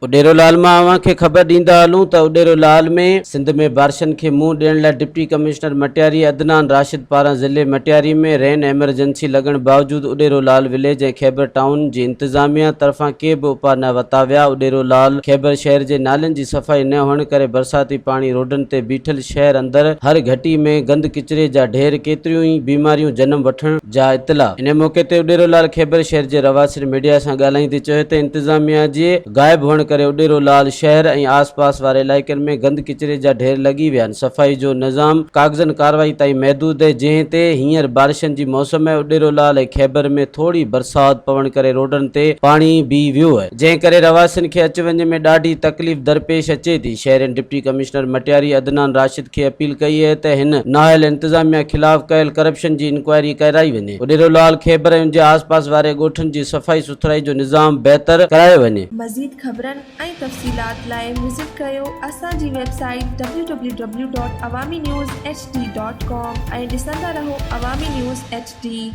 उडेरोलाल मां अव्हांखे ख़बर ॾींदा हलूं त उडेरोलाल में सिंध में बारिशनि खे मुंहुं ॾियण लाइ डिप्टी कमिश्नर मटियारी अदनान राशिद पारां ज़िले मटियारी में रेन एमरजेंसी लॻण बावजूदि उडेरोलाल विलेज ऐं ख़ैबर टाउन जी इंतिज़ामिया तरफ़ां के बि उपा न वरिता विया। उडेरोलाल ख़ैबर शहर जे नालनि जी सफ़ाई न हुअण करे बरसाती पाणी रोडनि ते बीठल शहर अंदरि हर घटी में गंद किचिरे जा ढेर केतिरियूं ई बीमारियूं जनम वठण जा इतला। इन मौक़े ते उडेरोलाल ख़ैबर शहर जे रवासिन मीडिया सां ॻाल्हाईंदे चयो त इंतिज़ामिया जे गाइब हुअण करे उडेरोलाल शहर ऐं आसपास वारे इलाइक़नि में गंद किचिरे जा ढेर लॻी विया आहिनि। सफ़ाई जो निज़ाम कागज़नि कारवाई ताईं महदूद आहे, जंहिं ते हींअर बारिशनि जी मौसम आहे। उडेरोलाल ऐं ख़ैबर में थोरी बरसाति पवण करे रोडनि ते पाणी बीह वियो आहे, जंहिं करे रवासिन खे अच वञ में ॾाढी तकलीफ़ दरपेश अचे थी। शहर ऐं डिप्टी कमिश्नर मटियारी अदनान राशिद खे अपील कई आहे त हिन नाहिल इंतिज़ामिया ख़िलाफ़ कयल करप्शन जी इंक्वायरी कराई वञे। उडेरोलाल ख़ैबर ऐं उन जे आसपास वारे ॻोठनि जी सफ़ाई सुथराई जो निज़ाम बहितर करायो वञे। मज़ीद ख़बरनि ऐं तफ़सीलात लाइ विज़िट कयो असांजी वेबसाइट www.awamiNewsHD.com ऐं ॾिसंदा रहो अवामी न्यूज़ HD।